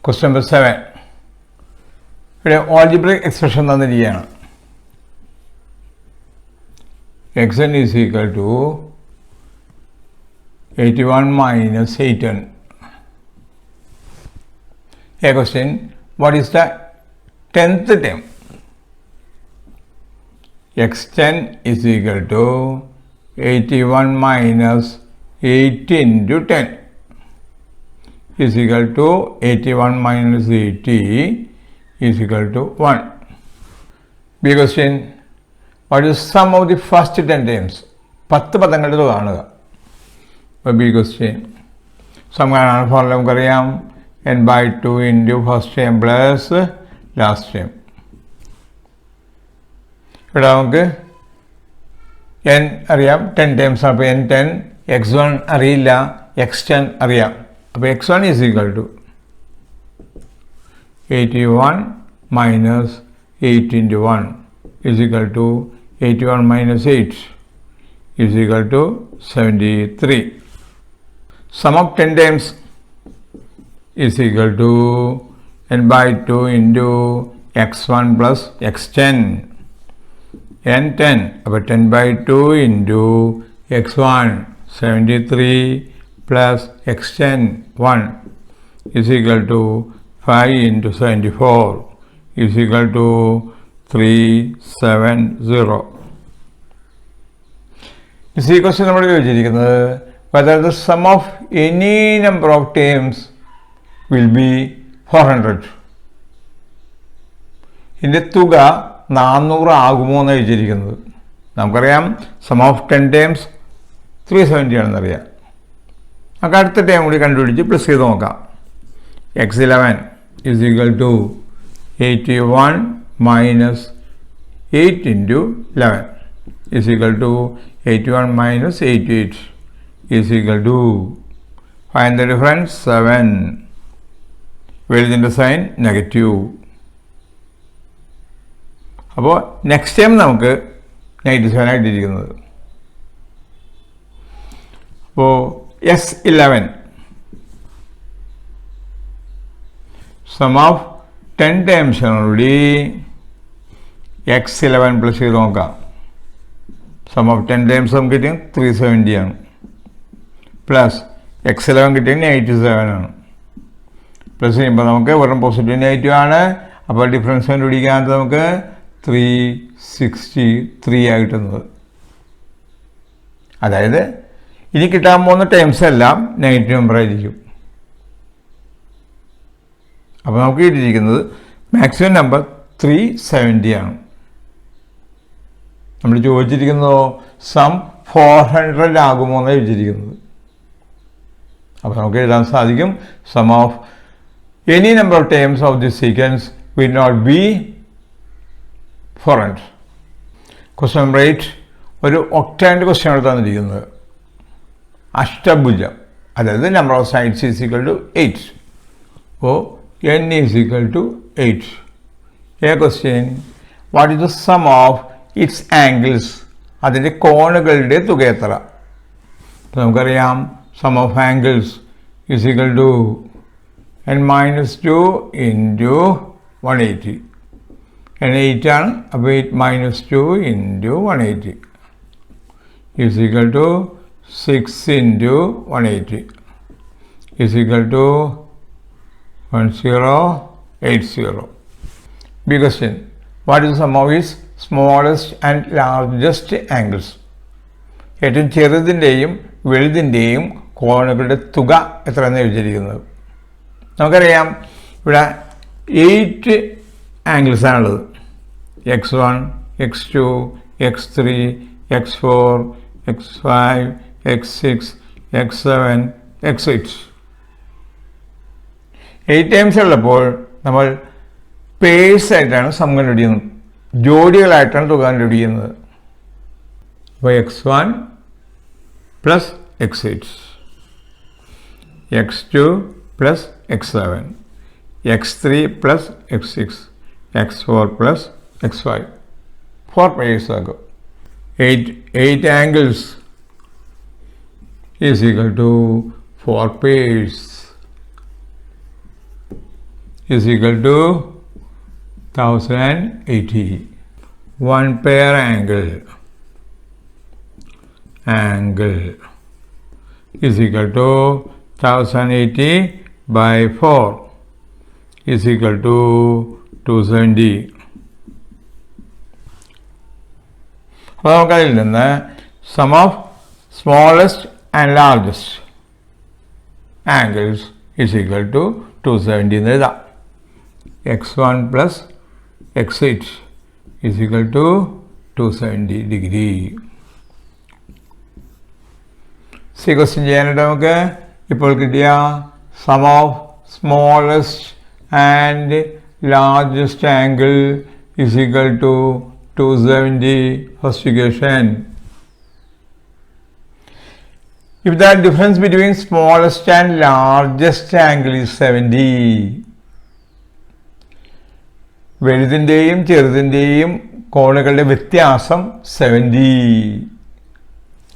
Question number 7. ഇവിടെ algebraic expression തന്നിരിക്കുകയാണ്. xn is equal to 81 minus 8n. A question, what is the 10th term? x10 is equal to 81 minus 8 into 10 is equal to 81 minus 80 is equal to 1. B question, what is sum of the first 10 terms? 10 പദങ്ങളുടെ തുക കാണുക. അപ്പോൾ B question, some കാണാൻ formula നമുക്കറിയാം, n by 2 into first term plus last term. ഇവിടെ നമുക്ക് n അറിയാം, 10 terms ആണ്. അപ്പോൾ n10, x1 അറിയില്ല, x10 അറിയാം. അപ്പോൾ x1 is equal to 81 minus 8 into 1 is equal to 81 minus 8 is equal to 73. Sum of 10 terms is equal to n by 2 into x1 plus x10. n10, about 10 by 2 into x1 73 plus x10 1 is equal to 5 into 74 is equal to 370. This is question നമ്മൾ ചോദിച്ചിരിക്കുന്നത് whether the sum of any number of terms will be 400. ഇതിൻ്റെ തുക 400 ആകുമോ എന്ന് ചോദിച്ചിരിക്കുന്നത്. നമുക്കറിയാം sum of 10 terms 370 ആണെന്നറിയാം. നമുക്ക് അടുത്ത ടേം കൂടി കണ്ടുപിടിച്ച് പ്ലസ് ചെയ്ത് നോക്കാം. x11 is equal to 81 minus 8 into 11 is equal to 81 minus 88 is equal to, find the difference, 7. വെളുതിൻ്റെ സൈൻ നെഗറ്റീവ്. അപ്പോൾ നെക്സ്റ്റ് ടൈം നമുക്ക് 97 ആയിട്ടിരിക്കുന്നത്. അപ്പോൾ S11 some of 10 ടേംസിനോടുകൂടി x11 plus ചെയ്ത് നോക്കാം. സം ഓഫ് 10 ടേംസ് നമുക്ക് കിട്ടിയ 370 ആണ്. പ്ലസ് x11 കിട്ടിയ 87 ആണ്. പ്ലസ് ചെയ്യുമ്പോൾ നമുക്ക് വെറും പോസിറ്റീവ് നെഗറ്റീവ് ആണ്. അപ്പോൾ ഡിഫറൻസ് കണ്ടുപിടിക്കാനത് നമുക്ക് 363 ആയി കിട്ടുന്നത്. അതായത് ഇനി കിട്ടാൻ പോകുന്ന ടേംസ് എല്ലാം നെഗറ്റീവ് നമ്പർ ആയിരിക്കും. അപ്പോൾ നമുക്ക് കിട്ടിയിരിക്കുന്നത് മാക്സിമം നമ്പർ 370 ആണ്. നമ്മൾ ചോദിച്ചിരിക്കുന്നതോ സം 400 ആകുമോ എന്നാണ് ചോദിച്ചിരിക്കുന്നത്. അപ്പോൾ നമുക്ക് എഴുതാൻ സാധിക്കും sum of any number of terms of this sequence will not be 400. Question number 8 ഒരു ഒക്ടാൻഡ് ക്വസ്റ്റ്യൻ ആണ് തന്നിരിക്കുന്നത്. അഷ്ടഭുജം, അതായത് number of sides is equal to 8. അപ്പോൾ n is equal to 8. A question, what is the sum of its angles? അതിൻ്റെ കോണുകളുടെ തുക എത്ര? അപ്പോൾ നമുക്കറിയാം sum of angles is equal to n minus 2 into 180. n 8 ആണ്. അപ്പോൾ 8 minus 2 into 180 is equal to 6 into 180 is equal to 1080. B question, what is the sum of its smallest and largest angles? ഏറ്റവും ചെറുതിൻ്റെയും വലുതിൻ്റെയും കോണുകളുടെ തുക എത്രയെന്ന് ചോദിച്ചിരിക്കുന്നത്. നമുക്കറിയാം ഇവിടെ 8 angles ആണുള്ളത്. x1, x2, x3, x4, x5, x6, x7, x8. 8 times ഉള്ളപ്പോൾ നമ്മൾ purse ആയിട്ടാണ് സം കണ്ടുപിടിക്കുന്നത്, ജോഡികളായിട്ടാണ് തുക കണ്ടുപിടിക്കുന്നത്. അപ്പോൾ x1 plus x8, x2 plus x7, x3 plus x6, x4 plus x5. 4 purse ആക്കും. 8 angles is equal to 4 pairs. is equal to 1080. One pair angle is equal to 1080 by 4 is equal to 270. അപ്പോൾ നമുക്കതിൽ നിന്ന് sum of smallest and largest angles is equal to 270 എന്ന് എഴുതാം. x1 plus x8 is equal to 270 degree. C question ചെയ്യാനായിട്ട് നമുക്ക് ഇപ്പോൾ കിട്ടിയ sum of smallest and largest angle is equal to 270 first equation. If the difference between smallest and largest angle is 70, വലുതിൻ്റെയും ചെറുതിൻ്റെയും കോണുകളുടെ വ്യത്യാസം 70.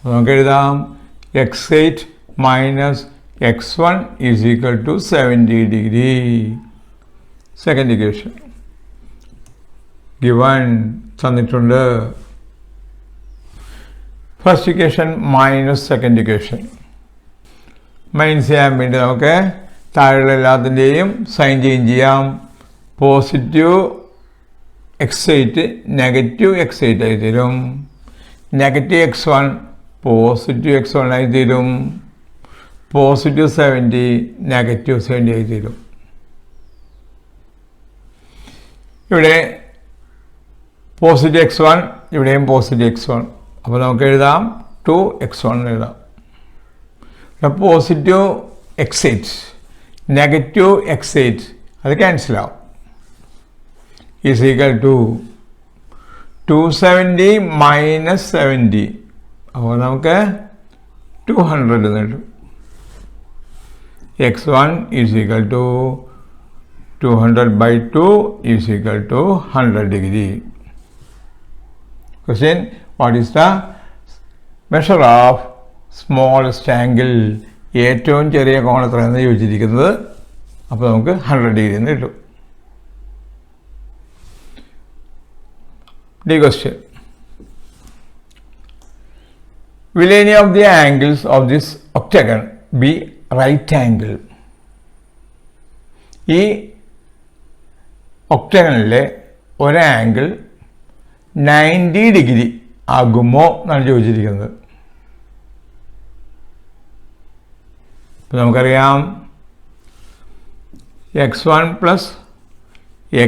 നമുക്ക് എഴുതാം x8 minus x1 is equal to 70 degree. Second equation given തന്നിട്ടുണ്ട്. First equation minus second equation. Minus ചെയ്യാൻ വേണ്ടി നമുക്ക് താഴെയുള്ള എല്ലാത്തിൻ്റെയും സൈൻ ചേഞ്ച് ചെയ്യാം. പോസിറ്റീവ് x8 നെഗറ്റീവ് x8 ആയി തരും. നെഗറ്റീവ് x1 പോസിറ്റീവ് x1 ആയി തരും. പോസിറ്റീവ് 70 നെഗറ്റീവ് 70 ആയി തരും. ഇവിടെ പോസിറ്റീവ് x1 ഇവിടെയും പോസിറ്റീവ് x1. അപ്പോൾ നമുക്ക് എഴുതാം 2x1 എഴുതാം. പോസിറ്റീവ് x8 നെഗറ്റീവ് x8 അത് ക്യാൻസലാവും. Is equal to 270 minus 70. അപ്പോൾ നമുക്ക് 200 എന്ന് കിട്ടും. x1 is equal to 200 by 2 is equal to 100 degree. Question: what is the measure of smallest angle? ഏറ്റവും ചെറിയ കോൺ എത്രയെന്ന് ചോദിച്ചിരിക്കുന്നത്. അപ്പോൾ നമുക്ക് 100 ഡിഗ്രി എന്ന് കിട്ടും. D question: will any of the angles of this octagon be right angle? ഈ ഒക്ടഗണിലെ ഒരു ആംഗിൾ 90 ഡിഗ്രി ആകുമോ എന്നാണ് ചോദിച്ചിരിക്കുന്നത്. ഇപ്പം നമുക്കറിയാം x1 plus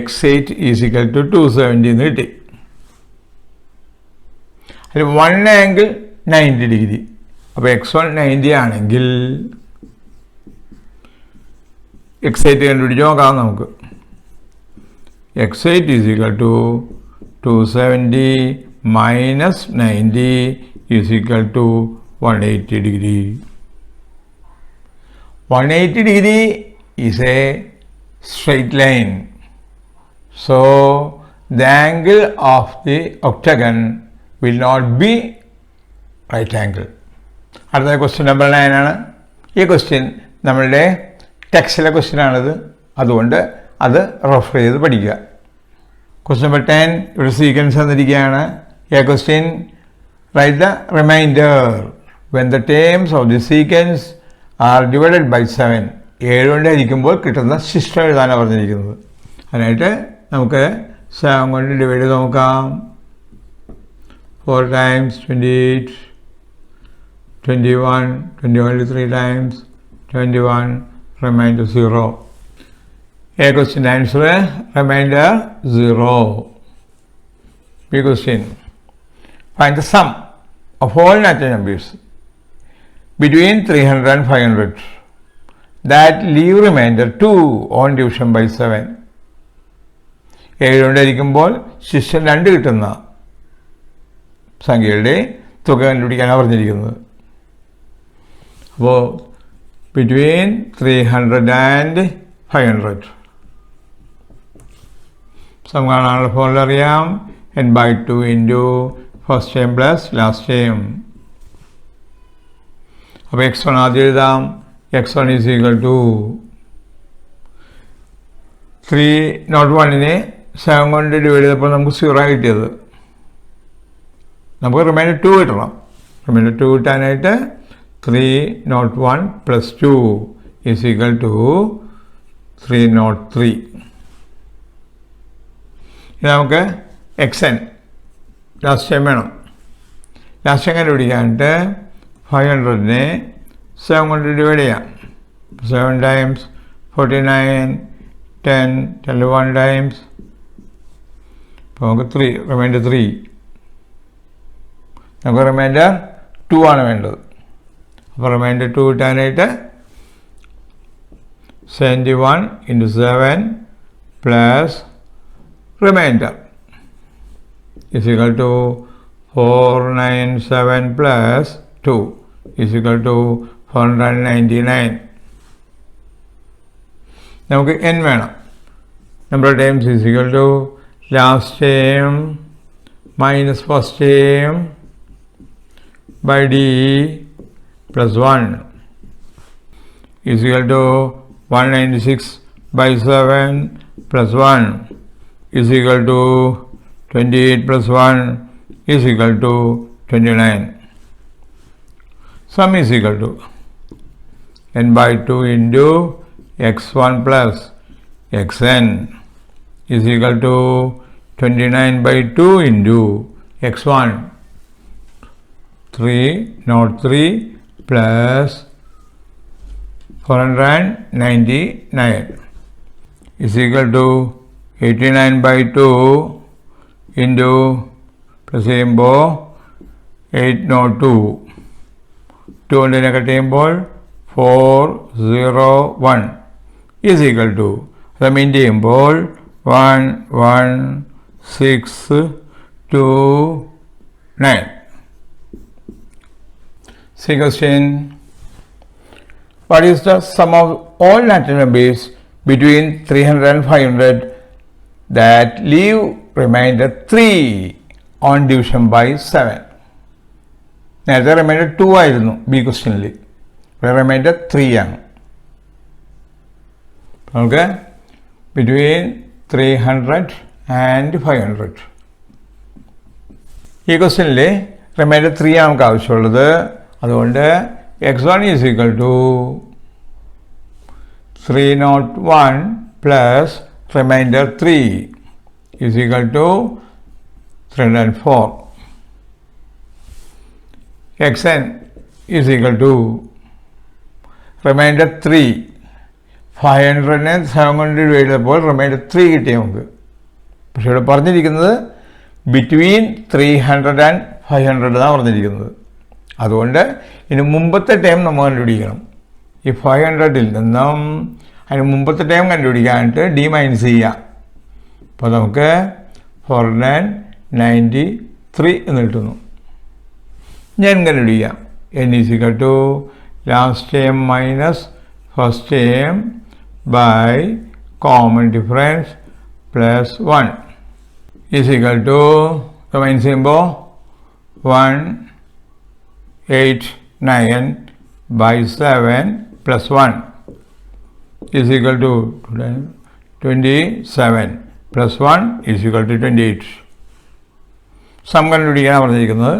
x8 is equal to 270 എന്ന് കിട്ടി. അതിൽ വൺ ആംഗിൾ 90 ഡിഗ്രി. അപ്പോൾ x1 90 ആണെങ്കിൽ x8 കണ്ടുപിടിച്ച് നോക്കാം നമുക്ക്. x8 is equal to 270 minus 90 is equal to 180 degree. 180 degree is a straight line. So the angle of the octagon will not be right angle. അടുത്ത question number 9 ആണ്. ഈ question നമ്മളുടെ ടെക്സ്റ്റിലെ question ആണിത്. അതുകൊണ്ട് അത് റെഫർ ചെയ്ത് പഠിക്കുക. Question number 10, ഇവിടെ സീക്വൻസ് തന്നിരിക്കുകയാണ്. A question, write the remainder when the terms of the sequence are divided by 7. 7 കൊണ്ട് ഹരിക്കുമ്പോൾ കിട്ടുന്ന ശിഷ്ടം എഴുതാനാണ് പറഞ്ഞിരിക്കുന്നത്. അതിനായിട്ട് നമുക്ക് 7 കൊണ്ട് ഡിവൈഡ് ചെയ്ത് നോക്കാം. 4 times 28, 21, 21 3 times 21, remainder 0. A question answer, remainder 0. B question, find the sum of all natural numbers between 300 and 500 that leave remainder 2 on division by 7. 7 കൊണ്ടായിരിക്കുമ്പോൾ ശിഷ്ടം 2 കിട്ടുന്ന സംഖ്യകളുടെ തുക കണ്ടുപിടിക്കാനാണ് പറഞ്ഞിരിക്കുന്നത്. അപ്പോൾ between 300 and 500 സം കാണാനുള്ള ഫോർമുല അറിയാം. n/2 into first time plus last time. അപ്പോൾ x1 ആദ്യം എഴുതാം. x1 ഈസ് ഈക്വൽ ടു 301നെ 7 കൊണ്ട് ഡിവൈഡ് ചെയ്തപ്പോൾ നമുക്ക് 0 കിട്ടിയത്. നമുക്ക് റിമൈൻഡർ 2 കിട്ടണം. റിമൈൻഡർ 2 കിട്ടാനായിട്ട് 301 പ്ലസ് 2 ഈസ് ഈക്വൽ ടു 303. ഇനി നമുക്ക് എക്സൻ ലാസ്റ്റ് ടൈം വേണം. ലാസ്റ്റ് ടൈം കണ്ടുപിടിക്കാനായിട്ട് 500നെ 7 കൊണ്ട് ഡിവൈഡ് ചെയ്യാം. 7 ടൈംസ് 49, 10, 1 ടൈംസ് ഇപ്പോൾ നമുക്ക് 3 റിമൈൻഡർ 3. നമുക്ക് റിമൈൻഡർ 2 ആണ് വേണ്ടത്. അപ്പോൾ റിമൈൻഡർ 2 കിട്ടാനായിട്ട് 71 into 7 plus remainder is equal to 497 plus 2 is equal to 499. നമുക്ക് n വേണം. number of times is equal to last term minus first term by d plus 1 is equal to 196 by 7 plus 1 is equal to 28 plus 1 is equal to 29. Sum is equal to n by 2 into x1 plus xn is equal to 29 by 2 into x1 303 plus 499 is equal to 89 by 2 into plus ചെയ്യുമ്പോൾ 802 2 കൊണ്ടിനെ cut ചെയ്യുമ്പോൾ 401 is equal to remind ചെയ്യുമ്പോൾ 11629. See question. What is the sum of all natural numbers between 300 and 500 that leave remainder 3 on division by 7? നേരത്തെ reminder 2 ആയിരുന്നു B ക്വസ്റ്റ്യനിൽ. ഇവിടെ reminder 3 ആണ്. നമുക്ക് between 300 and 500 ഈ ക്വസ്റ്റ്യനിൽ റിമൈൻഡർ 3 ആണ് നമുക്ക് ആവശ്യമുള്ളത്. അതുകൊണ്ട് x1 is equal to 301 plus remainder 3 is equal to 304. xn is equal to remainder 3. 500നെ 7 കൊണ്ട് ഡിവൈഡ് ചെയ്തപ്പോൾ റിമൈൻഡർ 3 കിട്ടി നമുക്ക്. പക്ഷെ ഇവിടെ പറഞ്ഞിരിക്കുന്നത് ബിറ്റ്വീൻ 300 ആൻഡ് 500 എന്നാണ് പറഞ്ഞിരിക്കുന്നത്. അതുകൊണ്ട് ഇനി മുമ്പത്തെ ടൈം നമ്മൾ കണ്ടുപിടിക്കണം. ഈ 500ൽ നിന്നും അതിന് മുമ്പത്തെ ടൈം കണ്ടുപിടിക്കാനായിട്ട് ഡി മൈനസ് ചെയ്യാം. അപ്പോൾ നമുക്ക് 493 എന്ന് കിട്ടുന്നു. ഞാൻ കണ്ടുപിടിക്കാം. n is equal to last term minus first term by common difference plus 1 is equal to minus ചെയ്യുമ്പോൾ 189 by 7 plus 1 is equal to 27 plus 1 is equal to 28. Sum കണ്ടുപിടിക്കാനാണ് പറഞ്ഞിരിക്കുന്നത്.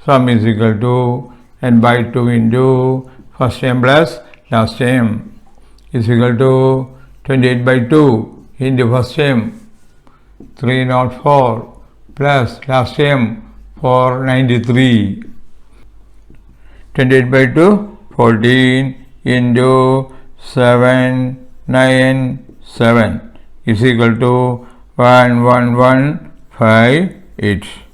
Sum is equal to n by 2 into first term plus last term is equal to 28 by 2 into first term 304 plus last term 493. 28 by 2 14 into 797 is equal to 11158.